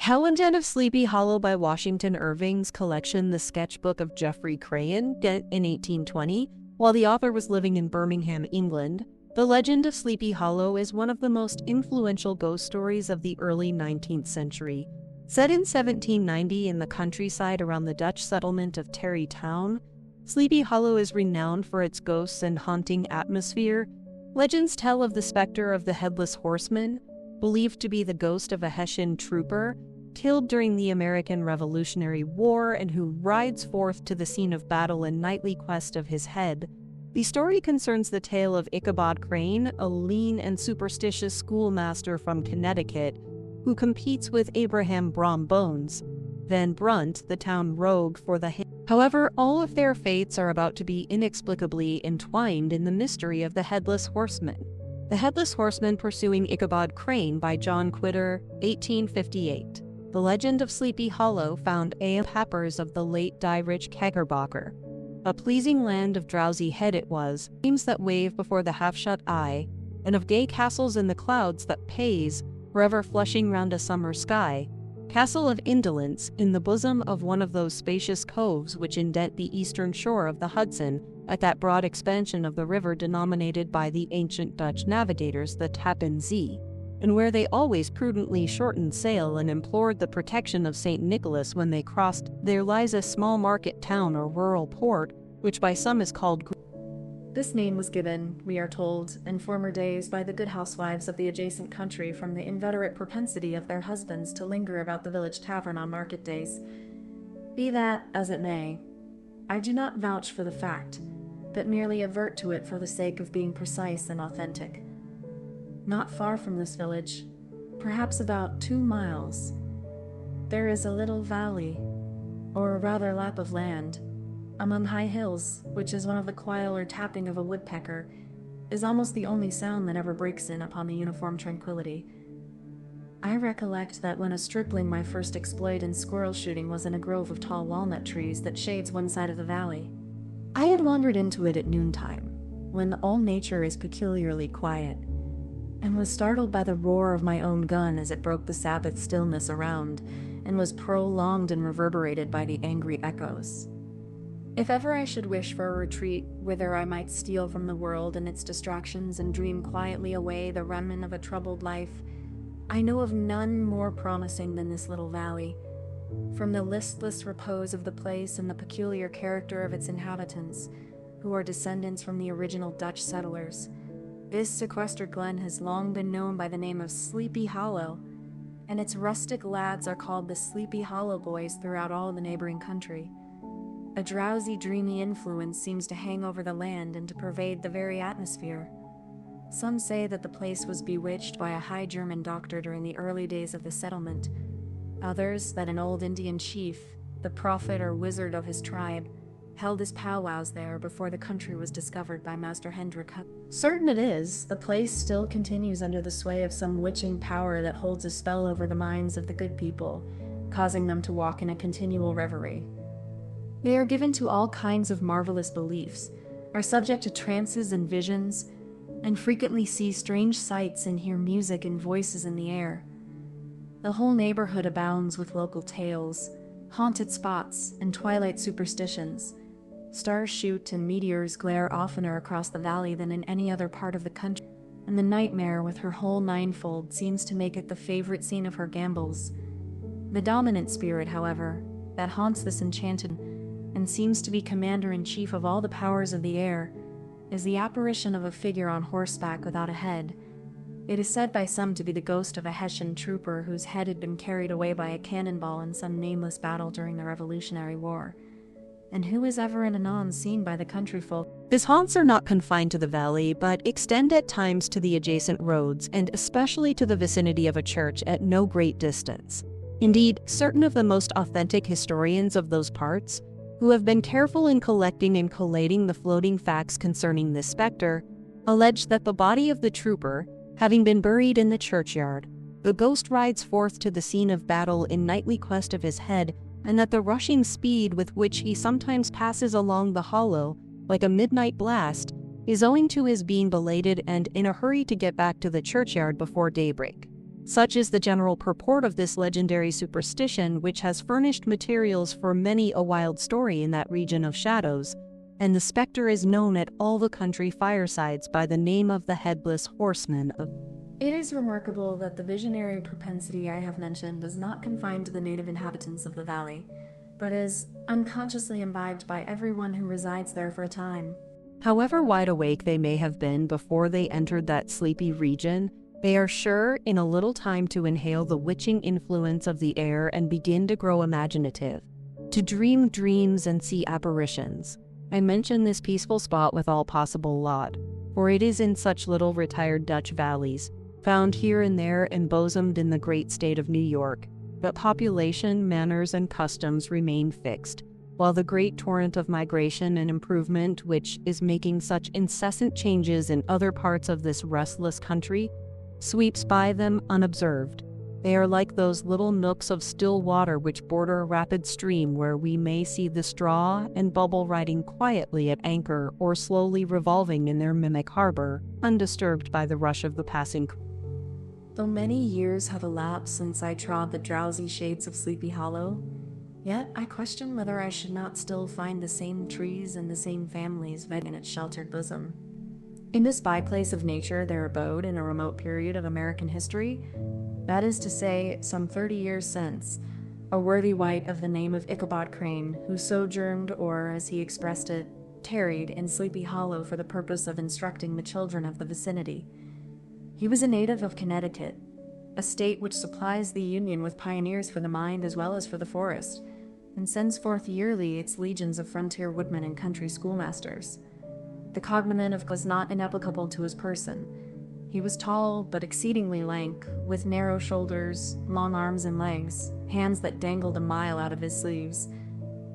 Legend of Sleepy Hollow by Washington Irving's collection The Sketchbook of Geoffrey Crayon in 1820, while the author was living in Birmingham, England. The legend of Sleepy Hollow is one of the most influential ghost stories of the early 19th century. Set in 1790 in the countryside around the Dutch settlement of Tarry Town, Sleepy Hollow is renowned for its ghosts and haunting atmosphere. Legends tell of the specter of the Headless Horseman, believed to be the ghost of a Hessian trooper killed during the American Revolutionary War and who rides forth to the scene of battle in nightly quest of his head. The story concerns the tale of Ichabod Crane, a lean and superstitious schoolmaster from Connecticut, who competes with Abraham Brom Bones, Van Brunt, the town rogue, for the hit. However, all of their fates are about to be inexplicably entwined in the mystery of the Headless Horseman. The Headless Horseman Pursuing Ichabod Crane by John Quitter, 1858. The Legend of Sleepy Hollow found A.M. Peppers of the late Dietrich Keckerbacher. A pleasing land of drowsy head it was, dreams that wave before the half-shut eye, and of gay castles in the clouds that pays, forever flushing round a summer sky. Castle of Indolence, in the bosom of one of those spacious coves which indent the eastern shore of the Hudson, at that broad expansion of the river denominated by the ancient Dutch navigators the Tappan Zee, and where they always prudently shortened sail and implored the protection of St. Nicholas when they crossed, there lies a small market town or rural port, which by some is called. This name was given, we are told, in former days by the good housewives of the adjacent country from the inveterate propensity of their husbands to linger about the village tavern on market days. Be that as it may, I do not vouch for the fact, but merely avert to it for the sake of being precise and authentic. Not far from this village, perhaps about 2 miles, there is a little valley, or rather lap of land, among high hills, which is one of the quail or tapping of a woodpecker, is almost the only sound that ever breaks in upon the uniform tranquility. I recollect that when a stripling my first exploit in squirrel shooting was in a grove of tall walnut trees that shades one side of the valley. I had wandered into it at noontime, when all nature is peculiarly quiet, and was startled by the roar of my own gun as it broke the Sabbath stillness around, and was prolonged and reverberated by the angry echoes. If ever I should wish for a retreat whither I might steal from the world and its distractions and dream quietly away the remnant of a troubled life, I know of none more promising than this little valley. From the listless repose of the place and the peculiar character of its inhabitants, who are descendants from the original Dutch settlers, this sequestered glen has long been known by the name of Sleepy Hollow, and its rustic lads are called the Sleepy Hollow Boys throughout all the neighboring country. A drowsy, dreamy influence seems to hang over the land and to pervade the very atmosphere. Some say that the place was bewitched by a high German doctor during the early days of the settlement. Others, that an old Indian chief, the prophet or wizard of his tribe, held his powwows there before the country was discovered by Master Hendrik. Certain it is, the place still continues under the sway of some witching power that holds a spell over the minds of the good people, causing them to walk in a continual reverie. They are given to all kinds of marvelous beliefs, are subject to trances and visions, and frequently see strange sights and hear music and voices in the air. The whole neighborhood abounds with local tales, haunted spots, and twilight superstitions. Stars shoot and meteors glare oftener across the valley than in any other part of the country, and the nightmare with her whole ninefold seems to make it the favorite scene of her gambols. The dominant spirit, however, that haunts this enchanted and seems to be commander-in-chief of all the powers of the air, is the apparition of a figure on horseback without a head. It is said by some to be the ghost of a Hessian trooper whose head had been carried away by a cannonball in some nameless battle during the Revolutionary War, and who is ever and anon seen by the country folk. His haunts are not confined to the valley, but extend at times to the adjacent roads, and especially to the vicinity of a church at no great distance. Indeed, certain of the most authentic historians of those parts, who have been careful in collecting and collating the floating facts concerning this specter, allege that the body of the trooper, having been buried in the churchyard, the ghost rides forth to the scene of battle in nightly quest of his head, and that the rushing speed with which he sometimes passes along the hollow, like a midnight blast, is owing to his being belated and in a hurry to get back to the churchyard before daybreak. Such is the general purport of this legendary superstition, which has furnished materials for many a wild story in that region of shadows, and the specter is known at all the country firesides by the name of the Headless Horseman. It is remarkable that the visionary propensity I have mentioned is not confined to the native inhabitants of the valley, but is unconsciously imbibed by everyone who resides there for a time. However wide awake they may have been before they entered that sleepy region, they are sure in a little time to inhale the witching influence of the air and begin to grow imaginative, to dream dreams and see apparitions. I mention this peaceful spot with all possible lot, for it is in such little retired Dutch valleys, found here and there embosomed in the great state of New York, but population, manners, and customs remain fixed, while the great torrent of migration and improvement which is making such incessant changes in other parts of this restless country sweeps by them unobserved. They are like those little nooks of still water which border a rapid stream, where we may see the straw and bubble riding quietly at anchor or slowly revolving in their mimic harbor, undisturbed by the rush of the passing. Though many years have elapsed since I trod the drowsy shades of Sleepy Hollow, yet I question whether I should not still find the same trees and the same families fed in its sheltered bosom. In this byplace of nature there abode, in a remote period of American history, that is to say, some 30 years since, a worthy wight of the name of Ichabod Crane, who sojourned, or, as he expressed it, tarried in Sleepy Hollow for the purpose of instructing the children of the vicinity. He was a native of Connecticut, a state which supplies the Union with pioneers for the mind as well as for the forest, and sends forth yearly its legions of frontier woodmen and country schoolmasters. The cognomen was not inapplicable to his person. He was tall, but exceedingly lank, with narrow shoulders, long arms and legs, hands that dangled a mile out of his sleeves,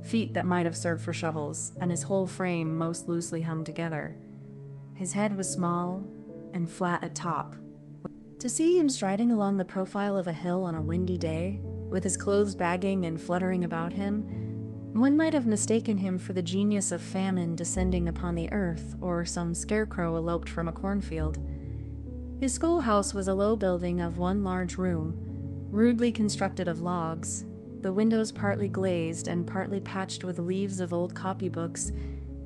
feet that might have served for shovels, and his whole frame most loosely hung together. His head was small and flat at top. To see him striding along the profile of a hill on a windy day, with his clothes bagging and fluttering about him, one might have mistaken him for the genius of famine descending upon the earth, or some scarecrow eloped from a cornfield. His schoolhouse was a low building of one large room, rudely constructed of logs, the windows partly glazed and partly patched with leaves of old copybooks.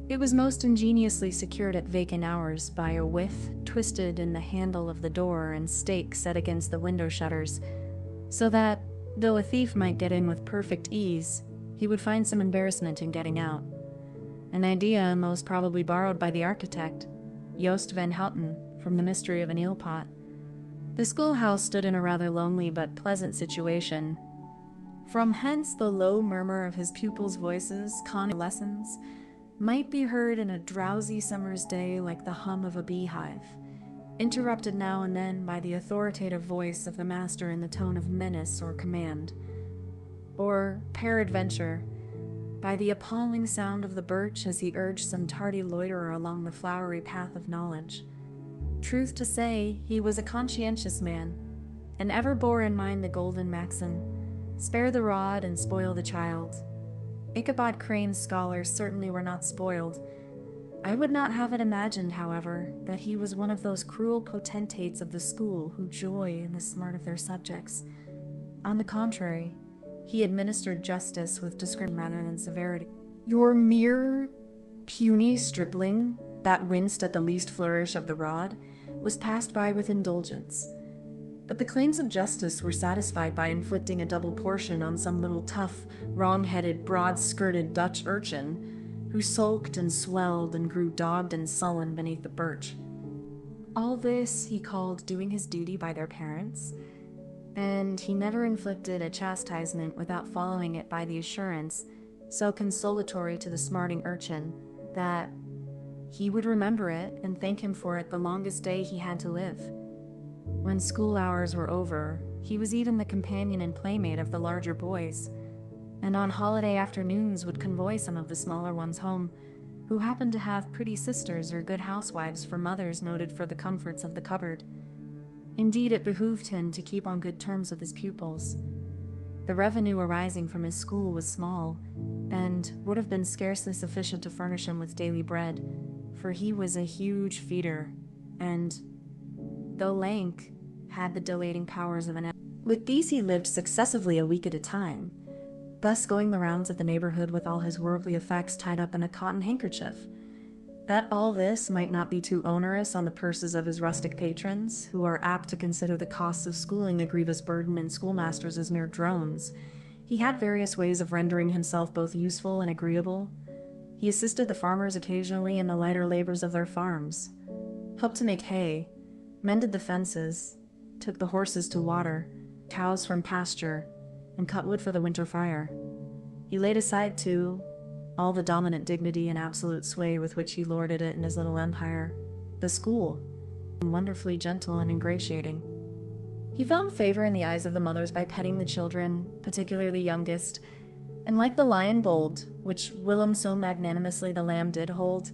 It was most ingeniously secured at vacant hours by a withe twisted in the handle of the door and stake set against the window shutters, so that, though a thief might get in with perfect ease, he would find some embarrassment in getting out. An idea most probably borrowed by the architect, Joost van Houten, from The Mystery of an Eel Pot. The schoolhouse stood in a rather lonely but pleasant situation. From hence the low murmur of his pupils' voices, convalescents, might be heard in a drowsy summer's day like the hum of a beehive, interrupted now and then by the authoritative voice of the master in the tone of menace or command, or, peradventure, by the appalling sound of the birch as he urged some tardy loiterer along the flowery path of knowledge. Truth to say, he was a conscientious man, and ever bore in mind the golden maxim, spare the rod and spoil the child. Ichabod Crane's scholars certainly were not spoiled. I would not have it imagined, however, that he was one of those cruel potentates of the school who joy in the smart of their subjects. On the contrary, he administered justice with discretion rather than severity. Your mere puny stripling, that winced at the least flourish of the rod, was passed by with indulgence. But the claims of justice were satisfied by inflicting a double portion on some little tough, wrong-headed, broad-skirted Dutch urchin, who sulked and swelled and grew dogged and sullen beneath the birch. All this he called doing his duty by their parents, and he never inflicted a chastisement without following it by the assurance, so consolatory to the smarting urchin, that he would remember it and thank him for it the longest day he had to live. When school hours were over, he was even the companion and playmate of the larger boys, and on holiday afternoons would convoy some of the smaller ones home, who happened to have pretty sisters or good housewives for mothers noted for the comforts of the cupboard. Indeed, it behooved him to keep on good terms with his pupils. The revenue arising from his school was small, and would have been scarcely sufficient to furnish him with daily bread, for he was a huge feeder, and, though lank, had the dilating powers of an animal. With these he lived successively a week at a time, thus going the rounds of the neighborhood with all his worldly effects tied up in a cotton handkerchief. That all this might not be too onerous on the purses of his rustic patrons, who are apt to consider the costs of schooling a grievous burden and schoolmasters as mere drones, he had various ways of rendering himself both useful and agreeable. He assisted the farmers occasionally in the lighter labors of their farms, helped to make hay, mended the fences, took the horses to water, cows from pasture, and cut wood for the winter fire. He laid aside, too, all the dominant dignity and absolute sway with which he lorded it in his little empire, the school, wonderfully gentle and ingratiating. He found favor in the eyes of the mothers by petting the children, particularly the youngest, and like the lion bold, which whilom so magnanimously the lamb did hold,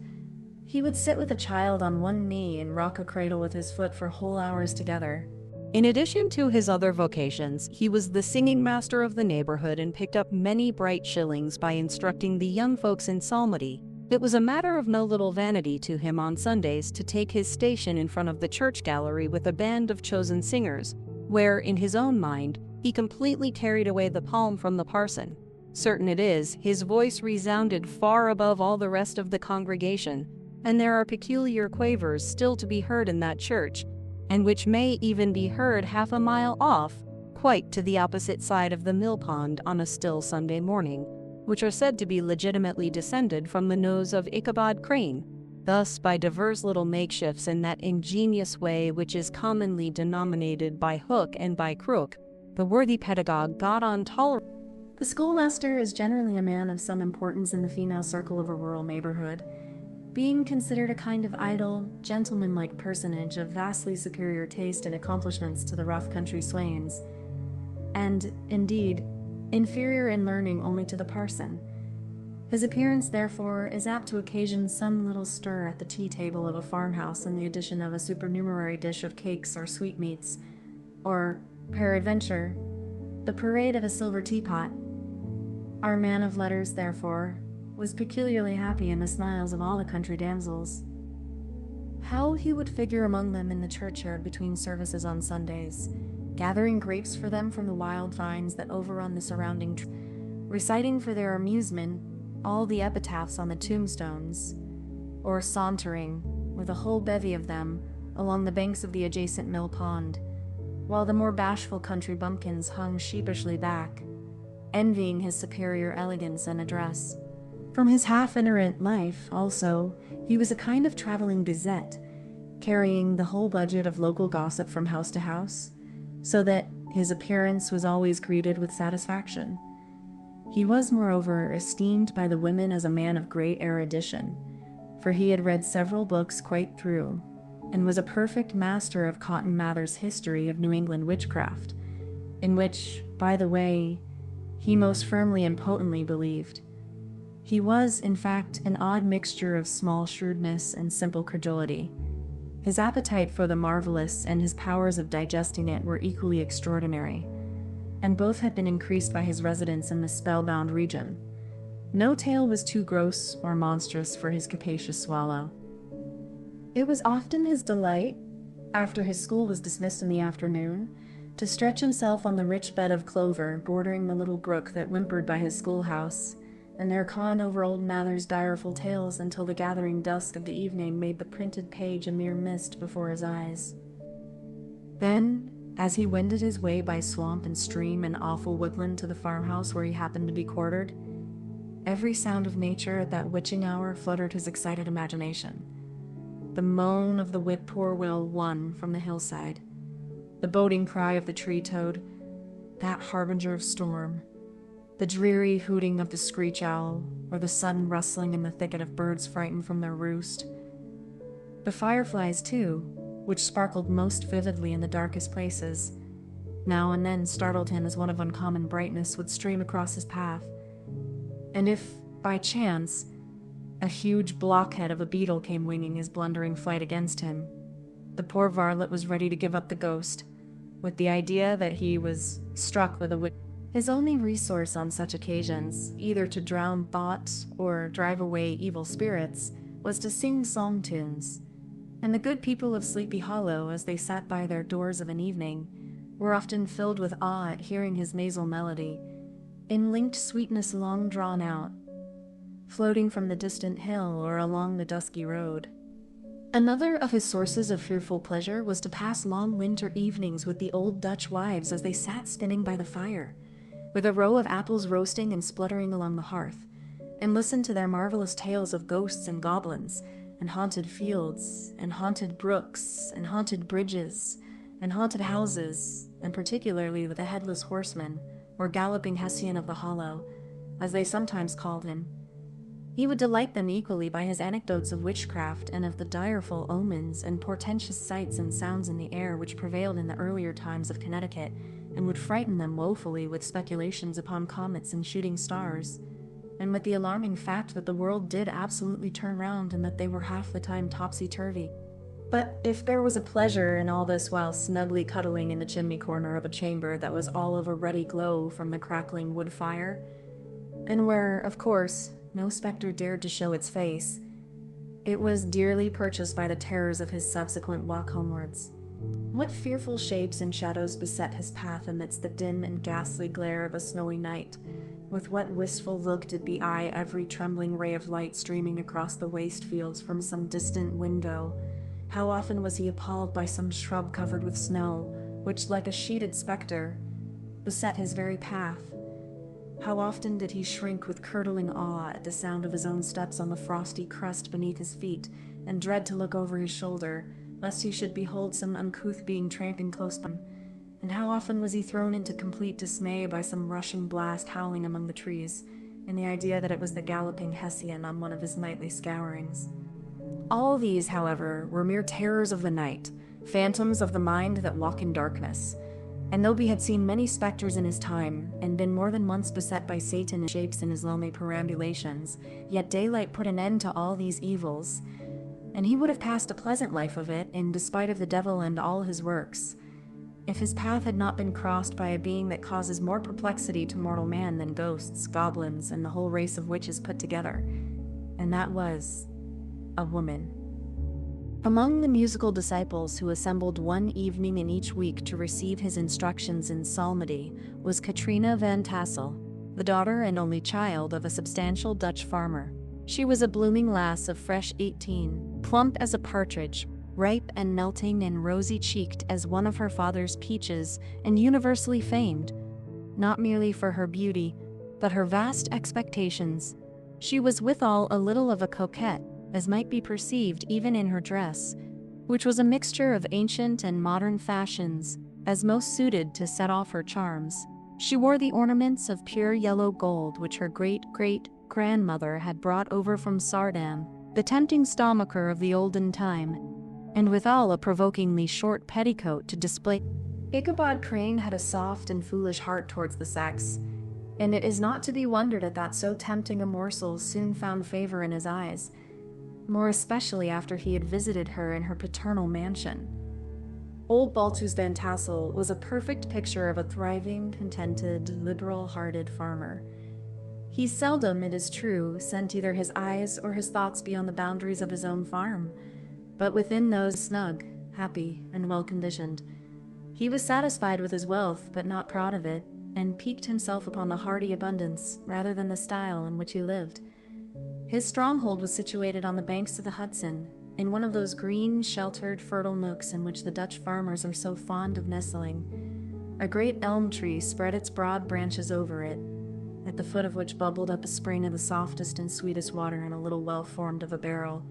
he would sit with a child on one knee and rock a cradle with his foot for whole hours together. In addition to his other vocations, he was the singing master of the neighborhood and picked up many bright shillings by instructing the young folks in psalmody. It was a matter of no little vanity to him on Sundays to take his station in front of the church gallery with a band of chosen singers, where, in his own mind, he completely carried away the palm from the parson. Certain it is, his voice resounded far above all the rest of the congregation, and there are peculiar quavers still to be heard in that church, and which may even be heard half a mile off, quite to the opposite side of the mill pond on a still Sunday morning, which are said to be legitimately descended from the nose of Ichabod Crane. Thus, by divers little makeshifts in that ingenious way which is commonly denominated by hook and by crook, the worthy pedagogue got on tolerably. The schoolmaster is generally a man of some importance in the female circle of a rural neighborhood, being considered a kind of idle, gentlemanlike personage of vastly superior taste and accomplishments to the rough country swains, and, indeed, inferior in learning only to the parson. His appearance, therefore, is apt to occasion some little stir at the tea-table of a farmhouse in the addition of a supernumerary dish of cakes or sweetmeats, or, peradventure, the parade of a silver teapot. Our man of letters, therefore, was peculiarly happy in the smiles of all the country damsels. How he would figure among them in the churchyard between services on Sundays, gathering grapes for them from the wild vines that overrun the surrounding trees, reciting for their amusement all the epitaphs on the tombstones, or sauntering, with a whole bevy of them, along the banks of the adjacent mill pond, while the more bashful country bumpkins hung sheepishly back, envying his superior elegance and address. From his half-ignorant life, also, he was a kind of traveling gazette, carrying the whole budget of local gossip from house to house, so that his appearance was always greeted with satisfaction. He was, moreover, esteemed by the women as a man of great erudition, for he had read several books quite through, and was a perfect master of Cotton Mather's History of New England Witchcraft, in which, by the way, he most firmly and potently believed. He was, in fact, an odd mixture of small shrewdness and simple credulity. His appetite for the marvelous and his powers of digesting it were equally extraordinary, and both had been increased by his residence in the spellbound region. No tale was too gross or monstrous for his capacious swallow. It was often his delight, after his school was dismissed in the afternoon, to stretch himself on the rich bed of clover bordering the little brook that whimpered by his schoolhouse, and there con over old Mather's direful tales until the gathering dusk of the evening made the printed page a mere mist before his eyes. Then, as he wended his way by swamp and stream and awful woodland to the farmhouse where he happened to be quartered, every sound of nature at that witching hour fluttered his excited imagination. The moan of the whip-poor-will won from the hillside, the boding cry of the tree-toad, that harbinger of storm, the dreary hooting of the screech owl, or the sudden rustling in the thicket of birds frightened from their roost. The fireflies, too, which sparkled most vividly in the darkest places, now and then startled him as one of uncommon brightness would stream across his path. And if, by chance, a huge blockhead of a beetle came winging his blundering flight against him, the poor varlet was ready to give up the ghost, with the idea that he was struck with a witch. His only resource on such occasions, either to drown thought or drive away evil spirits, was to sing song tunes. And the good people of Sleepy Hollow, as they sat by their doors of an evening, were often filled with awe at hearing his nasal melody, in linked sweetness long drawn out, floating from the distant hill or along the dusky road. Another of his sources of fearful pleasure was to pass long winter evenings with the old Dutch wives as they sat spinning by the fire, with a row of apples roasting and spluttering along the hearth, and listened to their marvelous tales of ghosts and goblins, and haunted fields, and haunted brooks, and haunted bridges, and haunted houses, and particularly with the Headless Horseman, or Galloping Hessian of the Hollow, as they sometimes called him. He would delight them equally by his anecdotes of witchcraft and of the direful omens and portentous sights and sounds in the air which prevailed in the earlier times of Connecticut, and would frighten them woefully with speculations upon comets and shooting stars, and with the alarming fact that the world did absolutely turn round and that they were half the time topsy-turvy. But if there was a pleasure in all this while snugly cuddling in the chimney corner of a chamber that was all of a ruddy glow from the crackling wood fire, and where, of course, no spectre dared to show its face, it was dearly purchased by the terrors of his subsequent walk homewards. What fearful shapes and shadows beset his path amidst the dim and ghastly glare of a snowy night? With what wistful look did beeye every trembling ray of light streaming across the waste fields from some distant window? How often was he appalled by some shrub covered with snow, which, like a sheeted spectre, beset his very path? How often did he shrink with curdling awe at the sound of his own steps on the frosty crust beneath his feet, and dread to look over his shoulder, lest he should behold some uncouth being tramping close by him? And how often was he thrown into complete dismay by some rushing blast howling among the trees, in the idea that it was the Galloping Hessian on one of his nightly scourings? All these, however, were mere terrors of the night, phantoms of the mind that walk in darkness. And though he had seen many spectres in his time, and been more than once beset by Satan in shapes in his lonely perambulations, yet daylight put an end to all these evils, and he would have passed a pleasant life of it, in despite of the devil and all his works, if his path had not been crossed by a being that causes more perplexity to mortal man than ghosts, goblins, and the whole race of witches put together, and that was a woman. Among the musical disciples who assembled one evening in each week to receive his instructions in psalmody was Katrina van Tassel, the daughter and only child of a substantial Dutch farmer. She was a blooming lass of fresh 18, plump as a partridge, ripe and melting and rosy-cheeked as one of her father's peaches, and universally famed, not merely for her beauty, but her vast expectations. She was withal a little of a coquette, as might be perceived even in her dress, which was a mixture of ancient and modern fashions, as most suited to set off her charms. She wore the ornaments of pure yellow gold which her great-great-grandmother had brought over from Sardam, the tempting stomacher of the olden time, and withal a provokingly short petticoat to display. Ichabod Crane had a soft and foolish heart towards the sex, and it is not to be wondered at that so tempting a morsel soon found favor in his eyes, more especially after he had visited her in her paternal mansion. Old Baltus Van Tassel was a perfect picture of a thriving, contented, liberal-hearted farmer. He seldom, it is true, sent either his eyes or his thoughts beyond the boundaries of his own farm, but within those snug, happy, and well-conditioned. He was satisfied with his wealth, but not proud of it, and piqued himself upon the hearty abundance rather than the style in which he lived. His stronghold was situated on the banks of the Hudson, in one of those green, sheltered, fertile nooks in which the Dutch farmers are so fond of nestling. A great elm tree spread its broad branches over it, at the foot of which bubbled up a spring of the softest and sweetest water in a little well formed of a barrel,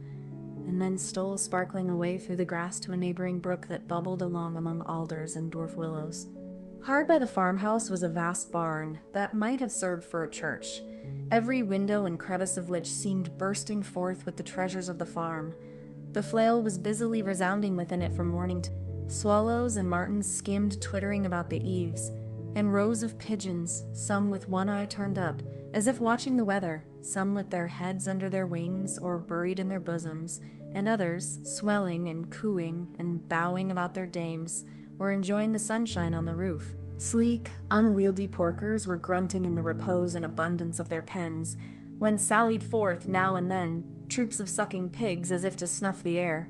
and then stole sparkling away through the grass to a neighboring brook that bubbled along among alders and dwarf willows. Hard by the farmhouse was a vast barn that might have served for a church, every window and crevice of which seemed bursting forth with the treasures of the farm. The flail was busily resounding within it from morning to swallows and martins skimmed twittering about the eaves, and rows of pigeons, some with one eye turned up, as if watching the weather, some with their heads under their wings or buried in their bosoms, and others, swelling and cooing and bowing about their dames, were enjoying the sunshine on the roof. Sleek, unwieldy porkers were grunting in the repose and abundance of their pens, when sallied forth now and then troops of sucking pigs as if to snuff the air.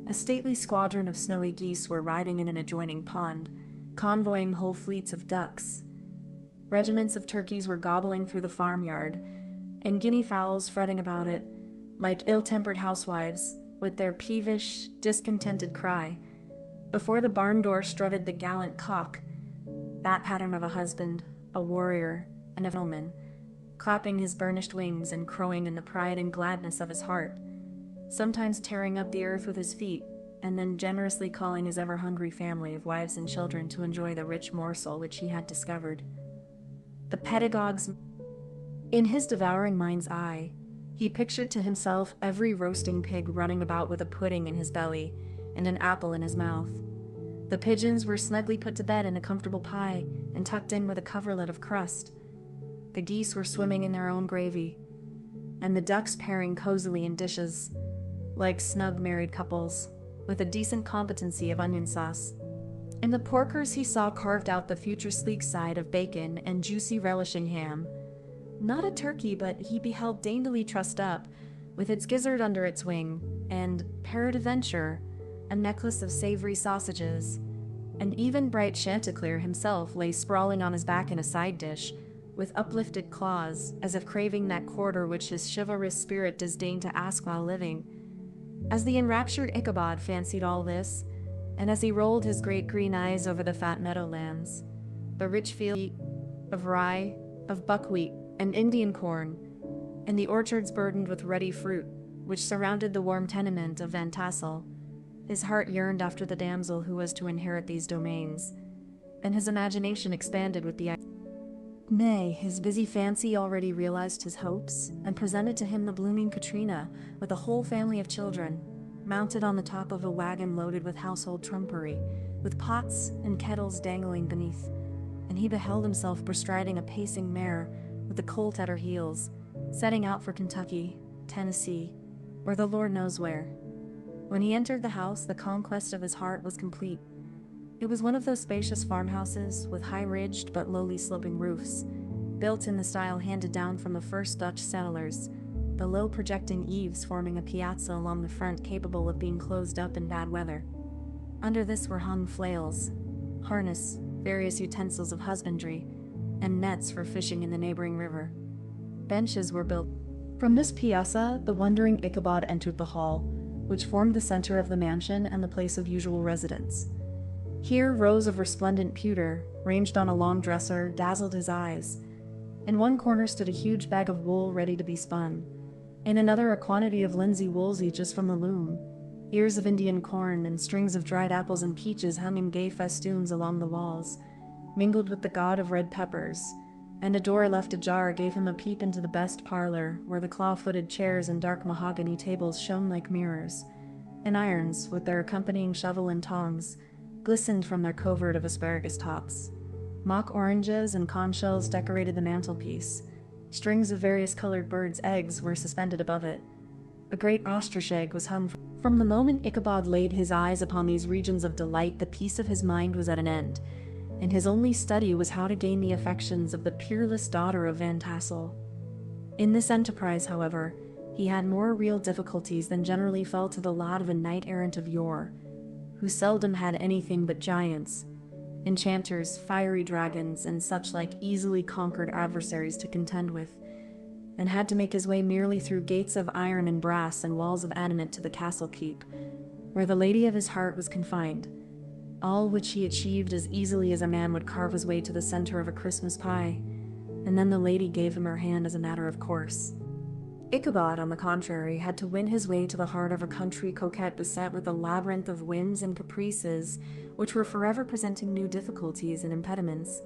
A stately squadron of snowy geese were riding in an adjoining pond, convoying whole fleets of ducks. Regiments of turkeys were gobbling through the farmyard, and guinea fowls fretting about it, like ill-tempered housewives, with their peevish, discontented cry. Before the barn door strutted the gallant cock, that pattern of a husband, a warrior, and a gentleman, clapping his burnished wings and crowing in the pride and gladness of his heart, sometimes tearing up the earth with his feet, and then generously calling his ever-hungry family of wives and children to enjoy the rich morsel which he had discovered. The pedagogues. In his devouring mind's eye, he pictured to himself every roasting pig running about with a pudding in his belly and an apple in his mouth. The pigeons were snugly put to bed in a comfortable pie and tucked in with a coverlet of crust. The geese were swimming in their own gravy, and the ducks pairing cozily in dishes, like snug married couples, with a decent competency of onion sauce. In the porkers he saw carved out the future sleek side of bacon and juicy relishing ham. Not a turkey, but he beheld daintily trussed up, with its gizzard under its wing, and, peradventure, a necklace of savory sausages. And even bright Chanticleer himself lay sprawling on his back in a side dish, with uplifted claws, as if craving that quarter which his chivalrous spirit disdained to ask while living. As the enraptured Ichabod fancied all this, and as he rolled his great green eyes over the fat meadowlands, the rich field of rye, of buckwheat, and Indian corn, and the orchards burdened with ruddy fruit, which surrounded the warm tenement of Van Tassel, his heart yearned after the damsel who was to inherit these domains, and his imagination expanded with the idea. Nay, his busy fancy already realized his hopes, and presented to him the blooming Katrina, with a whole family of children, mounted on the top of a wagon loaded with household trumpery, with pots and kettles dangling beneath, and he beheld himself bestriding a pacing mare, with the colt at her heels, setting out for Kentucky, Tennessee, or the Lord knows where. When he entered the house, the conquest of his heart was complete. It was one of those spacious farmhouses with high-ridged but lowly sloping roofs, built in the style handed down from the first Dutch settlers, the low projecting eaves forming a piazza along the front capable of being closed up in bad weather. Under this were hung flails, harness, various utensils of husbandry, and nets for fishing in the neighboring river. Benches were built. From this piazza, the wondering Ichabod entered the hall, which formed the center of the mansion and the place of usual residence. Here, rows of resplendent pewter, ranged on a long dresser, dazzled his eyes. In one corner stood a huge bag of wool ready to be spun. In another, a quantity of linsey-woolsey just from the loom. Ears of Indian corn and strings of dried apples and peaches hung in gay festoons along the walls, mingled with the god of red peppers, and a door left ajar gave him a peep into the best parlor, where the claw-footed chairs and dark mahogany tables shone like mirrors, and irons, with their accompanying shovel and tongs, glistened from their covert of asparagus tops. Mock oranges and conch shells decorated the mantelpiece. Strings of various colored birds' eggs were suspended above it. A great ostrich egg was hung from the moment Ichabod laid his eyes upon these regions of delight, the peace of his mind was at an end, and his only study was how to gain the affections of the peerless daughter of Van Tassel. In this enterprise, however, he had more real difficulties than generally fell to the lot of a knight-errant of yore, who seldom had anything but giants, enchanters, fiery dragons, and such like easily conquered adversaries to contend with, and had to make his way merely through gates of iron and brass and walls of adamant to the castle keep, where the lady of his heart was confined, all which he achieved as easily as a man would carve his way to the center of a Christmas pie, and then the lady gave him her hand as a matter of course. Ichabod, on the contrary, had to win his way to the heart of a country coquette beset with a labyrinth of whims and caprices, which were forever presenting new difficulties and impediments,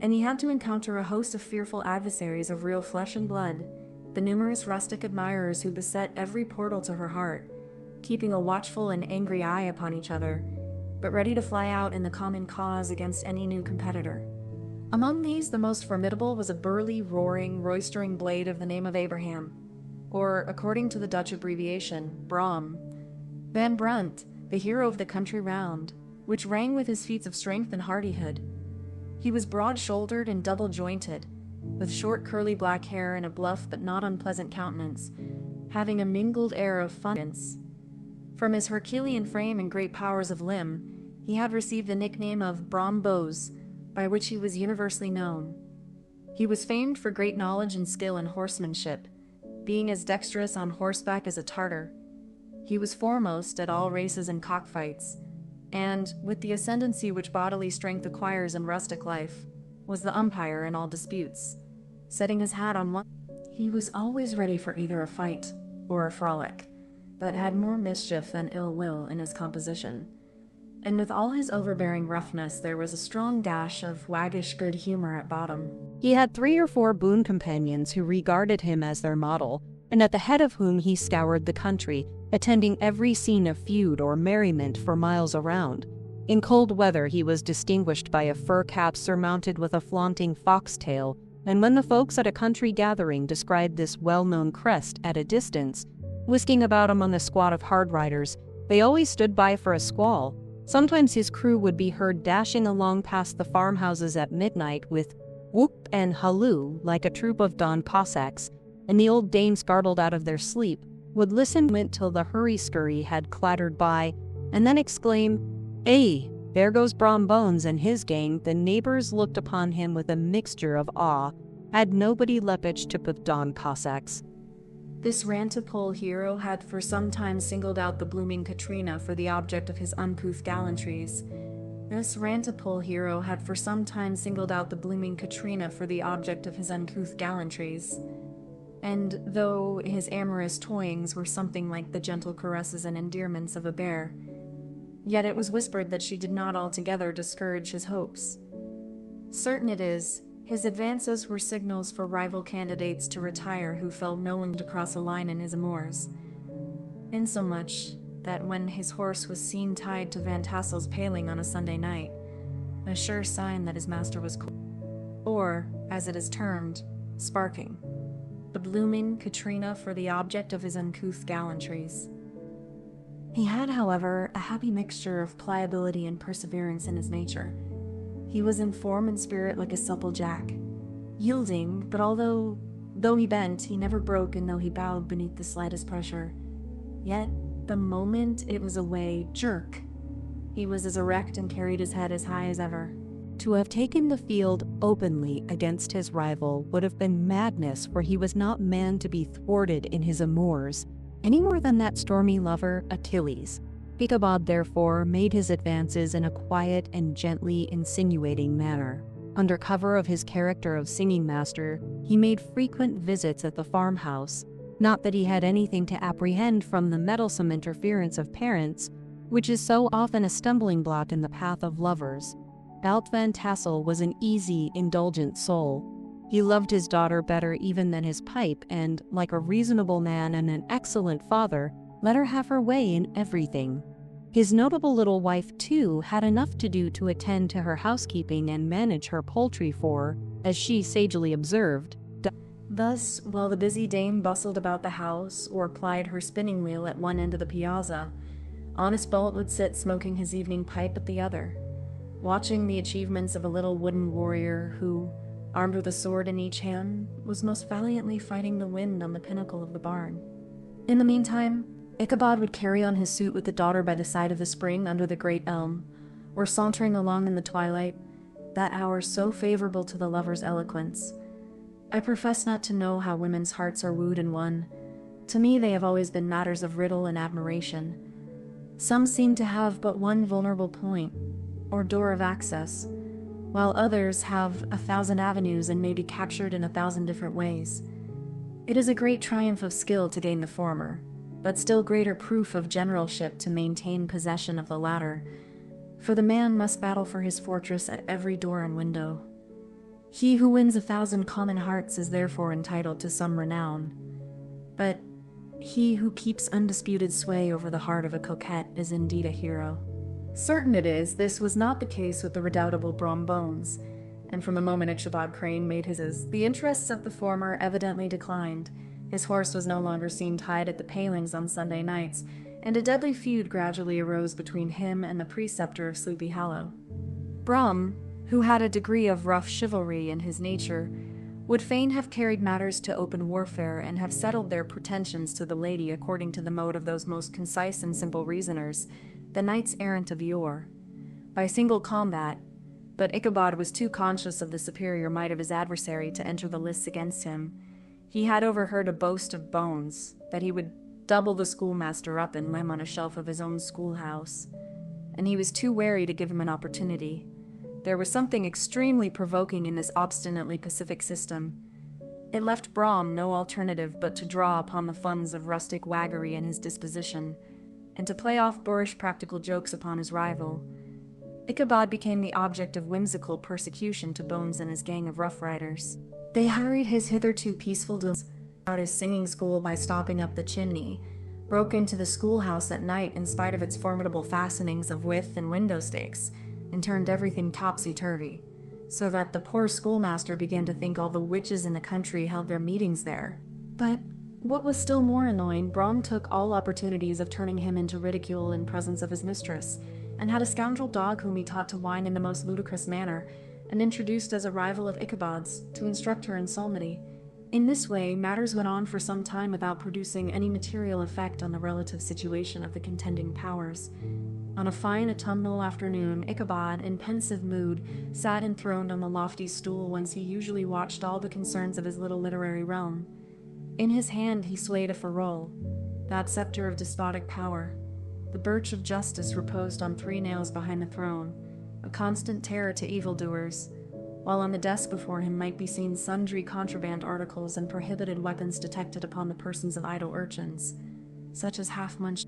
and he had to encounter a host of fearful adversaries of real flesh and blood, the numerous rustic admirers who beset every portal to her heart, keeping a watchful and angry eye upon each other, but ready to fly out in the common cause against any new competitor. Among these, the most formidable was a burly, roaring, roistering blade of the name of Abraham, or, according to the Dutch abbreviation, Brom, Van Brunt, the hero of the country round, which rang with his feats of strength and hardihood. He was broad-shouldered and double-jointed, with short curly black hair and a bluff but not unpleasant countenance, having a mingled air of funniness. From his Herculean frame and great powers of limb, he had received the nickname of Brom Bows, by which he was universally known. He was famed for great knowledge and skill in horsemanship, being as dexterous on horseback as a Tartar. He was foremost at all races and cockfights, and, with the ascendancy which bodily strength acquires in rustic life, was the umpire in all disputes. Setting his hat on one, he was always ready for either a fight or a frolic, but had more mischief than ill will in his composition. And with all his overbearing roughness, there was a strong dash of waggish good humor at bottom. He had 3 or 4 boon companions who regarded him as their model, and at the head of whom he scoured the country, attending every scene of feud or merriment for miles around. In cold weather he was distinguished by a fur cap surmounted with a flaunting foxtail, and when the folks at a country gathering described this well-known crest at a distance, whisking about among a squad of hard riders, they always stood by for a squall. Sometimes his crew would be heard dashing along past the farmhouses at midnight with whoop and halloo like a troop of Don Cossacks, and the old dames, startled out of their sleep, would listen till the hurry-scurry had clattered by, and then exclaim, "Hey, there goes Brom Bones and his gang." The neighbors looked upon him with a mixture of awe, had nobody lepich to with Don Cossacks. This rantipole hero had for some time singled out the blooming Katrina for the object of his uncouth gallantries. And though his amorous toyings were something like the gentle caresses and endearments of a bear, yet it was whispered that she did not altogether discourage his hopes. Certain it is, his advances were signals for rival candidates to retire who felt no one to cross a line in his amours, insomuch that when his horse was seen tied to Van Tassel's paling on a Sunday night, a sure sign that his master was or, as it is termed, sparking, the blooming Katrina for the object of his uncouth gallantries. He had, however, a happy mixture of pliability and perseverance in his nature. He was in form and spirit like a supple jack, yielding, but although he bent, he never broke, and though he bowed beneath the slightest pressure, yet, the moment it was away, jerk, he was as erect and carried his head as high as ever. To have taken the field openly against his rival would have been madness, for he was not man to be thwarted in his amours, any more than that stormy lover, Achilles. Ichabod, therefore, made his advances in a quiet and gently insinuating manner. Under cover of his character of singing master, he made frequent visits at the farmhouse, not that he had anything to apprehend from the meddlesome interference of parents, which is so often a stumbling block in the path of lovers. Alt Van Tassel was an easy, indulgent soul. He loved his daughter better even than his pipe, and, like a reasonable man and an excellent father, let her have her way in everything. His notable little wife, too, had enough to do to attend to her housekeeping and manage her poultry for, as she sagely observed, Thus, while the busy dame bustled about the house or plied her spinning wheel at one end of the piazza, honest Bolt would sit smoking his evening pipe at the other, watching the achievements of a little wooden warrior who, armed with a sword in each hand, was most valiantly fighting the wind on the pinnacle of the barn. In the meantime, Ichabod would carry on his suit with the daughter by the side of the spring under the great elm, or sauntering along in the twilight, that hour so favorable to the lover's eloquence. I profess not to know how women's hearts are wooed and won. To me they have always been matters of riddle and admiration. Some seem to have but one vulnerable point, or door of access, while others have 1,000 avenues and may be captured in 1,000 different ways. It is a great triumph of skill to gain the former, but still greater proof of generalship to maintain possession of the latter, for the man must battle for his fortress at every door and window. He who wins 1,000 common hearts is therefore entitled to some renown, but he who keeps undisputed sway over the heart of a coquette is indeed a hero. Certain it is, this was not the case with the redoubtable Brom Bones, and from the moment Ichabod Crane made his, the interests of the former evidently declined. His horse was no longer seen tied at the palings on Sunday nights, and a deadly feud gradually arose between him and the preceptor of Sleepy Hollow. Brom, who had a degree of rough chivalry in his nature, would fain have carried matters to open warfare and have settled their pretensions to the lady according to the mode of those most concise and simple reasoners, the knights-errant of yore, by single combat. But Ichabod was too conscious of the superior might of his adversary to enter the lists against him. He had overheard a boast of Bones, that he would double the schoolmaster up and lay him on a shelf of his own schoolhouse, and he was too wary to give him an opportunity. There was something extremely provoking in this obstinately pacific system. It left Brom no alternative but to draw upon the funds of rustic waggery in his disposition, and to play off boorish practical jokes upon his rival. Ichabod became the object of whimsical persecution to Bones and his gang of rough riders. They harried his hitherto peaceful doings out his singing school by stopping up the chimney, broke into the schoolhouse at night in spite of its formidable fastenings of withe and window stakes, and turned everything topsy-turvy, so that the poor schoolmaster began to think all the witches in the country held their meetings there. But what was still more annoying, Brom took all opportunities of turning him into ridicule in presence of his mistress, and had a scoundrel dog whom he taught to whine in the most ludicrous manner, and introduced as a rival of Ichabod's, to instruct her in psalmody. In this way, matters went on for some time without producing any material effect on the relative situation of the contending powers. On a fine autumnal afternoon, Ichabod, in pensive mood, sat enthroned on the lofty stool whence he usually watched all the concerns of his little literary realm. In his hand he swayed a ferule, that scepter of despotic power. The birch of justice reposed on 3 nails behind the throne, a constant terror to evildoers, while on the desk before him might be seen sundry contraband articles and prohibited weapons detected upon the persons of idle urchins, such as half-munched.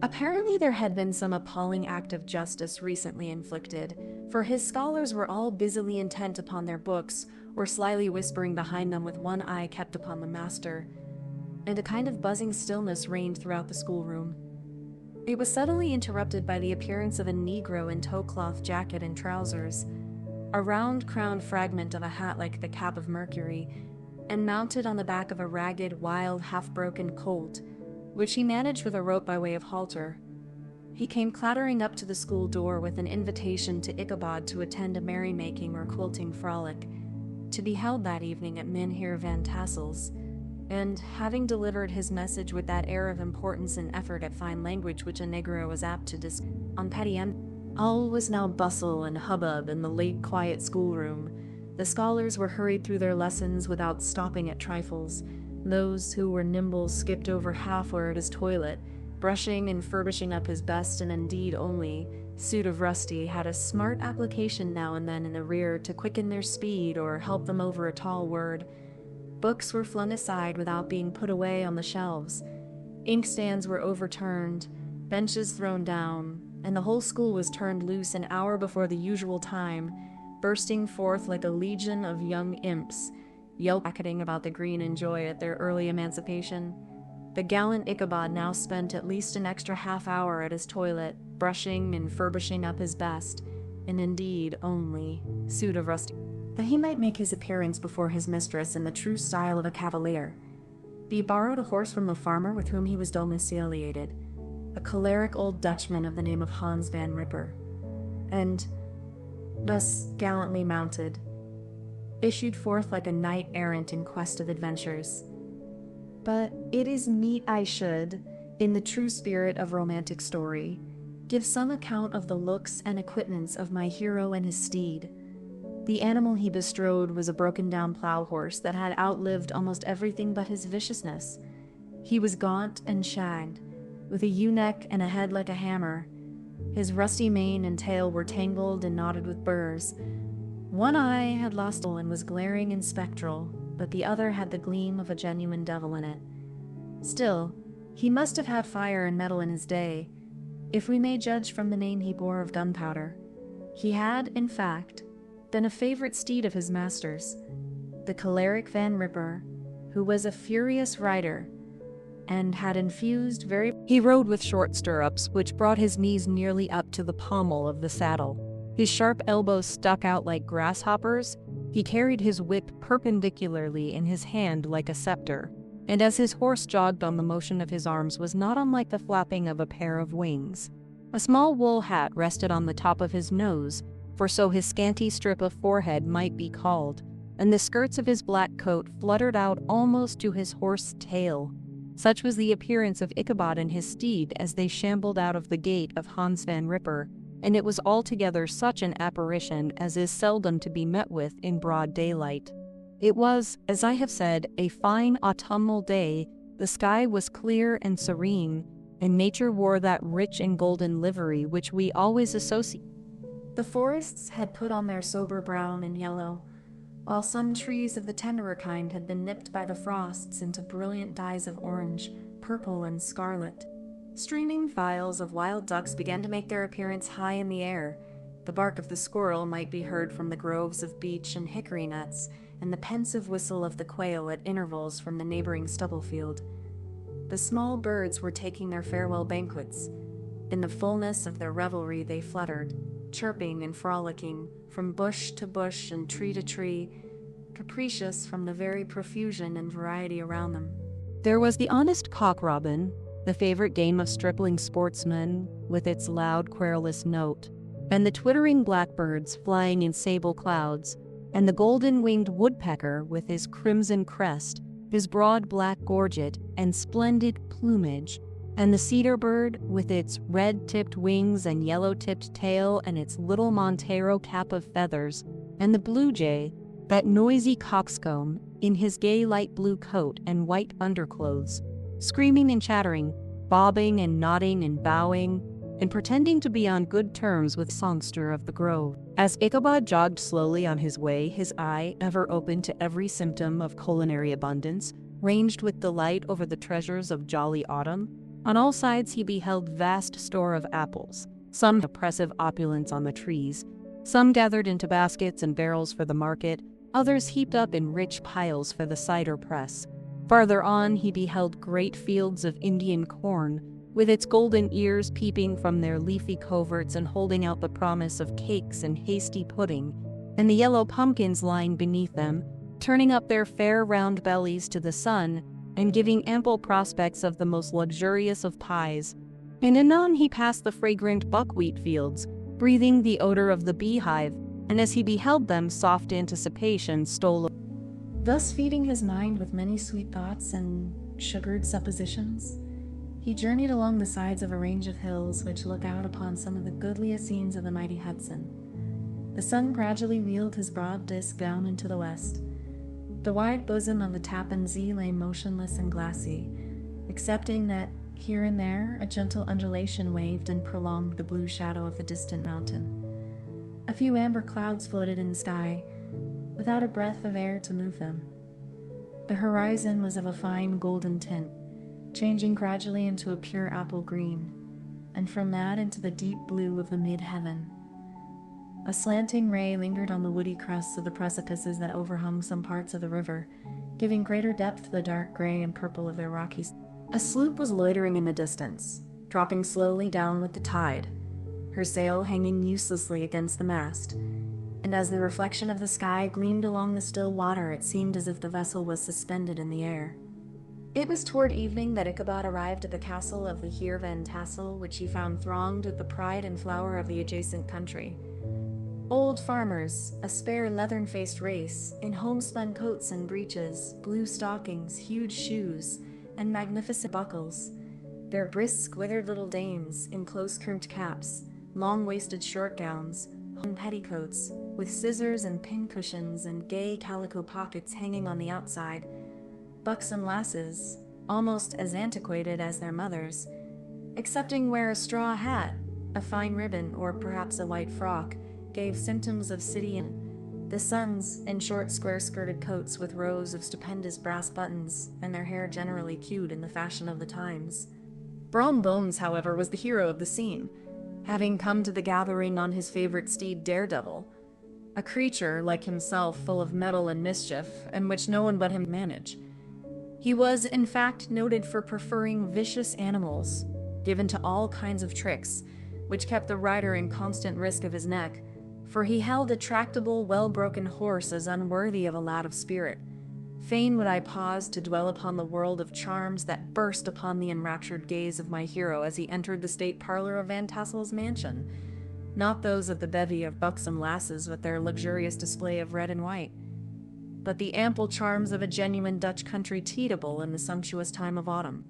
Apparently there had been some appalling act of justice recently inflicted, for his scholars were all busily intent upon their books, or slyly whispering behind them with one eye kept upon the master, and a kind of buzzing stillness reigned throughout the schoolroom. It was suddenly interrupted by the appearance of a Negro in tow-cloth jacket and trousers, a round-crowned fragment of a hat like the cap of Mercury, and mounted on the back of a ragged, wild, half-broken colt, which he managed with a rope by way of halter. He came clattering up to the school door with an invitation to Ichabod to attend a merrymaking or quilting frolic, to be held that evening at Mynheer Van Tassel's, and, having delivered his message with that air of importance and effort at fine language which a Negro was apt to display on petty all was now bustle and hubbub in the late quiet schoolroom. The scholars were hurried through their lessons without stopping at trifles. Those who were nimble skipped over half-were at his toilet, brushing and furbishing up his best and indeed only suit of rusty, had a smart application now and then in the rear to quicken their speed or help them over a tall word. Books were flung aside without being put away on the shelves. Inkstands were overturned, benches thrown down, and the whole school was turned loose an hour before the usual time, bursting forth like a legion of young imps, yelping about the green and joy at their early emancipation. The gallant Ichabod now spent at least an extra half-hour at his toilet, brushing and furbishing up his best, and indeed only, suit of rusty, that he might make his appearance before his mistress in the true style of a cavalier. He borrowed a horse from the farmer with whom he was domiciliated, a choleric old Dutchman of the name of Hans van Ripper, and, thus gallantly mounted, issued forth like a knight-errant in quest of adventures. But it is meet I should, in the true spirit of romantic story, give some account of the looks and equipments of my hero and his steed. The animal he bestrode was a broken-down plough horse that had outlived almost everything but his viciousness. He was gaunt and shagged, with a ewe-neck and a head like a hammer. His rusty mane and tail were tangled and knotted with burrs. One eye had lost and was glaring and spectral, but the other had the gleam of a genuine devil in it. Still, he must have had fire and metal in his day, if we may judge from the name he bore of gunpowder. He had, in fact, been a favorite steed of his master's, the choleric Van Ripper, who was a furious rider, and had infused very... He rode with short stirrups, which brought his knees nearly up to the pommel of the saddle. His sharp elbows stuck out like grasshoppers. He carried his whip perpendicularly in his hand like a scepter, and as his horse jogged on the motion of his arms was not unlike the flapping of a pair of wings. A small wool hat rested on the top of his nose, for so his scanty strip of forehead might be called, and the skirts of his black coat fluttered out almost to his horse's tail. Such was the appearance of Ichabod and his steed as they shambled out of the gate of Hans Van Ripper, and it was altogether such an apparition as is seldom to be met with in broad daylight. It was, as I have said, a fine autumnal day. The sky was clear and serene, and nature wore that rich and golden livery which we always associate. The forests had put on their sober brown and yellow, while some trees of the tenderer kind had been nipped by the frosts into brilliant dyes of orange, purple, and scarlet. Streaming files of wild ducks began to make their appearance high in the air. The bark of the squirrel might be heard from the groves of beech and hickory nuts, and the pensive whistle of the quail at intervals from the neighboring stubble field. The small birds were taking their farewell banquets. In the fullness of their revelry they fluttered, chirping and frolicking, from bush to bush and tree to tree, capricious from the very profusion and variety around them. There was the honest cock-robin, the favorite game of stripling sportsmen, with its loud, querulous note, and the twittering blackbirds flying in sable clouds, and the golden-winged woodpecker with his crimson crest, his broad black gorget and splendid plumage, and the cedar bird with its red-tipped wings and yellow-tipped tail and its little Montero cap of feathers, and the blue jay, that noisy coxcomb, in his gay light blue coat and white underclothes, screaming and chattering, bobbing and nodding and bowing, and pretending to be on good terms with the songster of the grove. As Ichabod jogged slowly on his way, his eye, ever open to every symptom of culinary abundance, ranged with delight over the treasures of jolly autumn. On all sides he beheld vast store of apples, some oppressive opulence on the trees, some gathered into baskets and barrels for the market, others heaped up in rich piles for the cider press. Farther on he beheld great fields of Indian corn, with its golden ears peeping from their leafy coverts and holding out the promise of cakes and hasty pudding, and the yellow pumpkins lying beneath them, turning up their fair round bellies to the sun, and giving ample prospects of the most luxurious of pies. And anon he passed the fragrant buckwheat fields, breathing the odor of the beehive, and as he beheld them, soft anticipation stole. Thus feeding his mind with many sweet thoughts and sugared suppositions, he journeyed along the sides of a range of hills which look out upon some of the goodliest scenes of the mighty Hudson. The sun gradually wheeled his broad disk down into the west. The wide bosom of the Tappan Zee lay motionless and glassy, excepting that here and there a gentle undulation waved and prolonged the blue shadow of the distant mountain. A few amber clouds floated in the sky, without a breath of air to move them. The horizon was of a fine golden tint, changing gradually into a pure apple green, and from that into the deep blue of the mid-heaven. A slanting ray lingered on the woody crests of the precipices that overhung some parts of the river, giving greater depth to the dark gray and purple of their rocky. A sloop was loitering in the distance, dropping slowly down with the tide, her sail hanging uselessly against the mast, and as the reflection of the sky gleamed along the still water, it seemed as if the vessel was suspended in the air. It was toward evening that Ichabod arrived at the castle of the Heer Van Tassel, which he found thronged with the pride and flower of the adjacent country. Old farmers, a spare leathern-faced race, in homespun coats and breeches, blue stockings, huge shoes, and magnificent buckles, their brisk, withered little dames, in close-crimped caps, long-waisted short gowns, hung petticoats, with scissors and pincushions and gay calico pockets hanging on the outside, buxom lasses, almost as antiquated as their mothers, excepting where a straw hat, a fine ribbon, or perhaps a white frock, gave symptoms of city. The sons, in short square-skirted coats with rows of stupendous brass buttons, and their hair generally queued in the fashion of the times. Brom Bones, however, was the hero of the scene, having come to the gathering on his favorite steed Daredevil, a creature, like himself, full of mettle and mischief, and which no one but him could manage. He was, in fact, noted for preferring vicious animals, given to all kinds of tricks, which kept the rider in constant risk of his neck, for he held a tractable, well-broken horse as unworthy of a lad of spirit. Fain would I pause to dwell upon the world of charms that burst upon the enraptured gaze of my hero as he entered the state parlor of Van Tassel's mansion, not those of the bevy of buxom lasses with their luxurious display of red and white. but the ample charms of a genuine Dutch country teetable in the sumptuous time of autumn.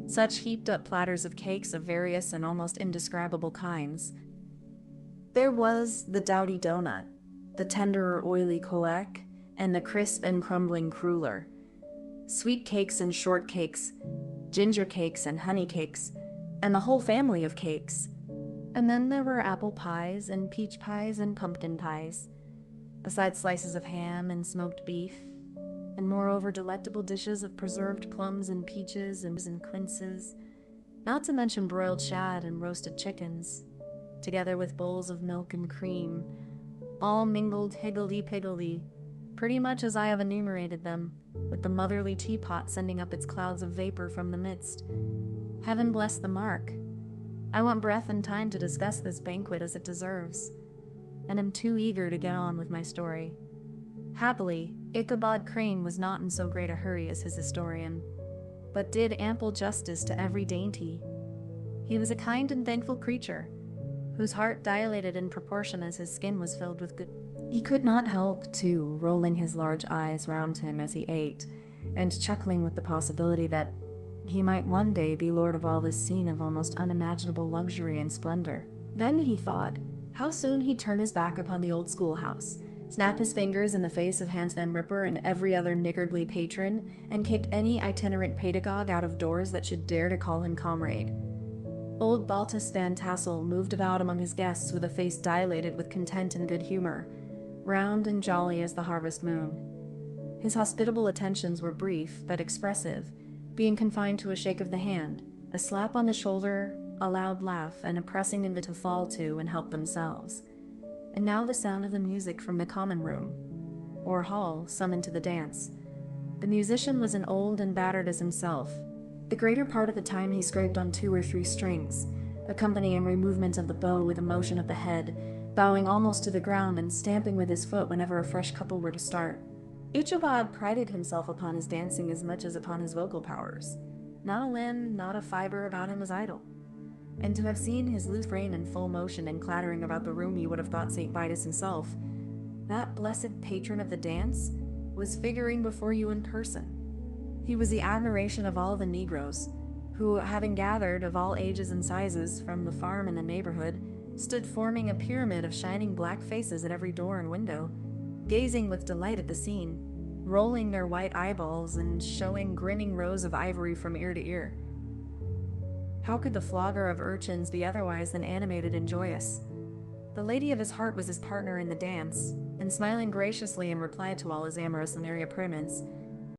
Such heaped-up platters of cakes of various and almost indescribable kinds. There was the dowdy donut, the tender or oily kolak, and the crisp and crumbling cruller. Sweet cakes and short cakes, ginger cakes and honey cakes, and the whole family of cakes. And then there were apple pies and peach pies and pumpkin pies, besides slices of ham and smoked beef, and moreover delectable dishes of preserved plums and peaches and quinces, not to mention broiled shad and roasted chickens, together with bowls of milk and cream, all mingled higgledy-piggledy, pretty much as I have enumerated them, with the motherly teapot sending up its clouds of vapor from the midst. Heaven bless the mark. I want breath and time to discuss this banquet as it deserves, and am too eager to get on with my story. Happily, Ichabod Crane was not in so great a hurry as his historian, but did ample justice to every dainty. He was a kind and thankful creature, whose heart dilated in proportion as his skin was filled with good. He could not help, too, rolling his large eyes round him as he ate, and chuckling with the possibility that he might one day be lord of all this scene of almost unimaginable luxury and splendor. Then he thought how soon he'd turn his back upon the old schoolhouse, snap his fingers in the face of Hans Van Ripper and every other niggardly patron, and kicked any itinerant pedagogue out of doors that should dare to call him comrade. Old Baltus Van Tassel moved about among his guests with a face dilated with content and good humor, round and jolly as the harvest moon. His hospitable attentions were brief but expressive, being confined to a shake of the hand, a slap on the shoulder, a loud laugh, and a pressing them to fall to and help themselves. And now the sound of the music from the common room, or hall, summoned to the dance. The musician was an old and battered as himself. The greater part of the time he scraped on 2 or 3 strings, accompanying every movement of the bow with a motion of the head, bowing almost to the ground and stamping with his foot whenever a fresh couple were to start. Ichabod prided himself upon his dancing as much as upon his vocal powers. Not a limb, not a fiber about him was idle. And to have seen his loose frame in full motion and clattering about the room, you would have thought St. Vitus himself, that blessed patron of the dance, was figuring before you in person. He was the admiration of all the Negroes, who, having gathered of all ages and sizes from the farm in the neighborhood, stood forming a pyramid of shining black faces at every door and window, gazing with delight at the scene, rolling their white eyeballs and showing grinning rows of ivory from ear to ear. How could the flogger of urchins be otherwise than animated and joyous? The lady of his heart was his partner in the dance, and smiling graciously in reply to all his amorous and merry appointments,